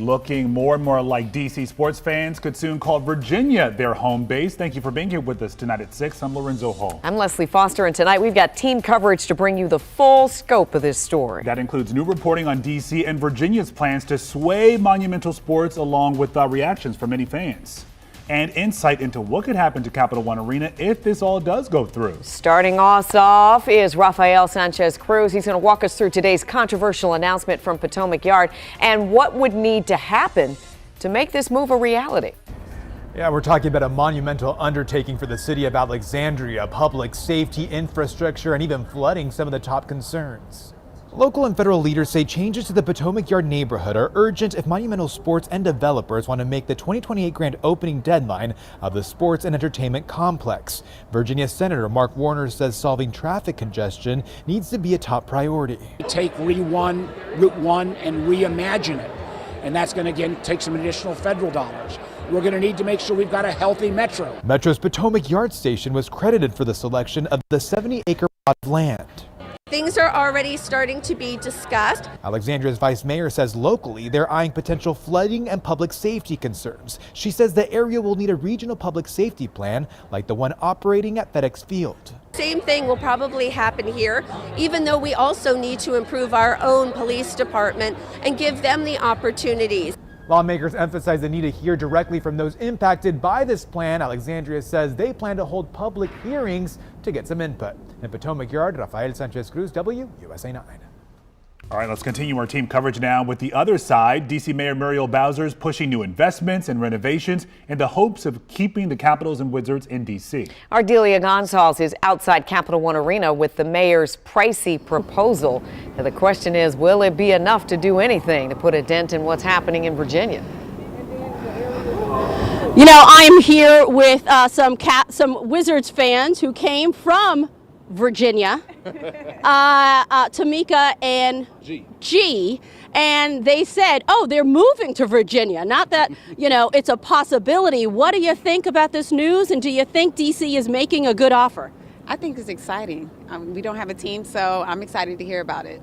Looking more and more like DC sports fans could soon call Virginia their home base. Thank you for being here with us tonight at 6. I'm Lorenzo Hall. I'm Leslie Foster, and tonight we've got team coverage to bring you the full scope of this story. That includes new reporting on DC and Virginia's plans to sway Monumental sports, along with reactions from many fans. And insight into what could happen to Capital One Arena if this all does go through. Starting us off is Rafael Sanchez Cruz. He's going to walk us through today's controversial announcement from Potomac Yard and what would need to happen to make this move a reality. Yeah, we're talking about a monumental undertaking for the city of Alexandria, public safety, infrastructure, and even flooding, some of the top concerns. Local and federal leaders say changes to the Potomac Yard neighborhood are urgent if Monumental sports and developers want to make the 2028 grand opening deadline of the sports and entertainment complex. Virginia Senator Mark Warner says solving traffic congestion needs to be a top priority. Take Route 1 and reimagine it. And that's going to, again, take some additional federal dollars. We're going to need to make sure we've got a healthy metro. Metro's Potomac Yard station was credited for the selection of the 70-acre plot of land. Things are already starting to be discussed. Alexandria's vice mayor says locally they're eyeing potential flooding and public safety concerns. She says the area will need a regional public safety plan like the one operating at FedEx Field. Same thing will probably happen here, even though we also need to improve our own police department and give them the opportunities. Lawmakers emphasize the need to hear directly from those impacted by this plan. Alexandria says they plan to hold public hearings to get some input. In Potomac Yard, Rafael Sanchez Cruz, WUSA 9. All right, let's continue our team coverage now with the other side. DC Mayor Muriel Bowser is pushing new investments and renovations in the hopes of keeping the Capitals and Wizards in DC. Ardelia Gonzalez is outside Capital One Arena with the mayor's pricey proposal. Now, the question is, will it be enough to do anything to put a dent in what's happening in Virginia? You know, I'm here with some Wizards fans who came from Virginia, Tamika and G, and they said, oh, they're moving to Virginia. Not that, you know, it's a possibility. What do you think about this news, and do you think DC is making a good offer? I think it's exciting. We don't have a team, so I'm excited to hear about it.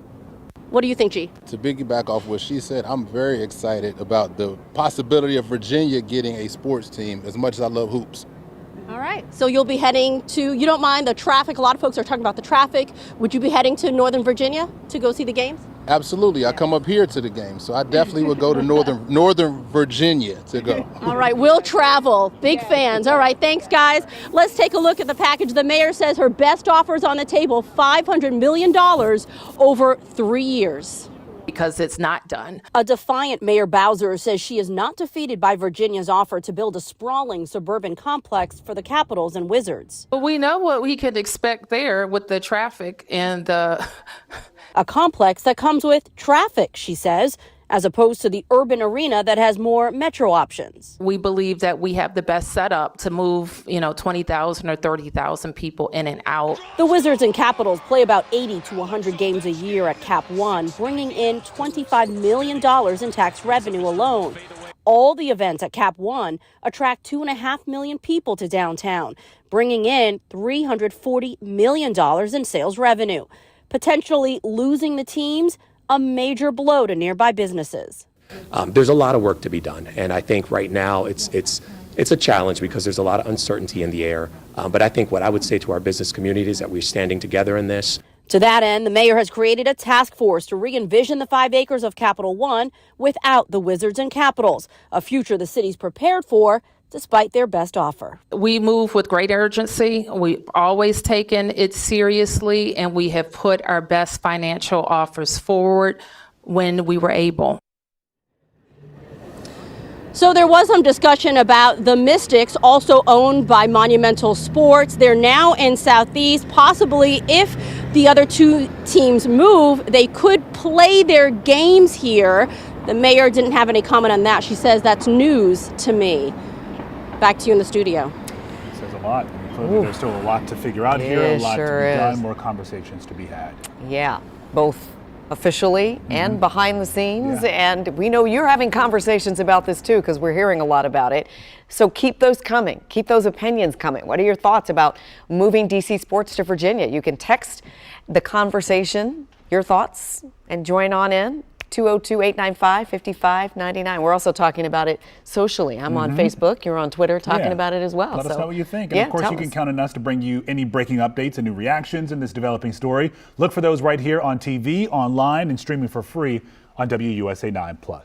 What do you think, G? To piggyback off what she said, I'm very excited about the possibility of Virginia getting a sports team as much as I love hoops. All right, so you'll be heading to, you don't mind the traffic, a lot of folks are talking about the traffic. Would you be heading to Northern Virginia to go see the games? Absolutely, I come up here to the game, so I definitely would go to Northern Virginia to go. All right, we'll travel, big fans. All right, thanks guys. Let's take a look at the package. The mayor says her best offer is on the table, $500 million over 3 years. Because it's not done. A defiant Mayor Bowser says she is not defeated by Virginia's offer to build a sprawling suburban complex for the Capitals and Wizards. But we know what we could expect there with the traffic and the... A complex that comes with traffic, she says, as opposed to the urban arena that has more metro options. We believe that we have the best setup to move, 20,000 or 30,000 people in and out. The Wizards and Capitals play about 80 to 100 games a year at Cap One, bringing in $25 million in tax revenue alone. All the events at Cap One attract 2.5 million people to downtown, bringing in $340 million in sales revenue. Potentially losing the teams, a major blow to nearby businesses. There's a lot of work to be done, and I think right now it's a challenge because there's a lot of uncertainty in the air. But I think what I would say to our business community is that we're standing together in this. To that end, the mayor has created a task force to re-envision the 5 acres of Capital One without the Wizards and Capitals, a future the city's prepared for despite their best offer. We move with great urgency. We've always taken it seriously, and we have put our best financial offers forward when we were able. So there was some discussion about the Mystics, also owned by Monumental Sports. They're now in Southeast. Possibly, if the other two teams move, they could play their games here. The mayor didn't have any comment on that. She says that's news to me. Back to you in the studio. It says a lot. Clearly, there's still a lot to figure out here, a lot to be done, more conversations to be had. Yeah, both officially and behind the scenes. Yeah. And we know you're having conversations about this too, because we're hearing a lot about it. So keep those coming. Keep those opinions coming. What are your thoughts about moving DC sports to Virginia? You can text the conversation, your thoughts, and join on in 202-895-5599. We're also talking about it socially. I'm on Facebook. You're on Twitter talking about it as well. Let us know what you think. And yeah, of course, you can count on us to bring you any breaking updates and new reactions in this developing story. Look for those right here on TV, online, and streaming for free on WUSA 9+.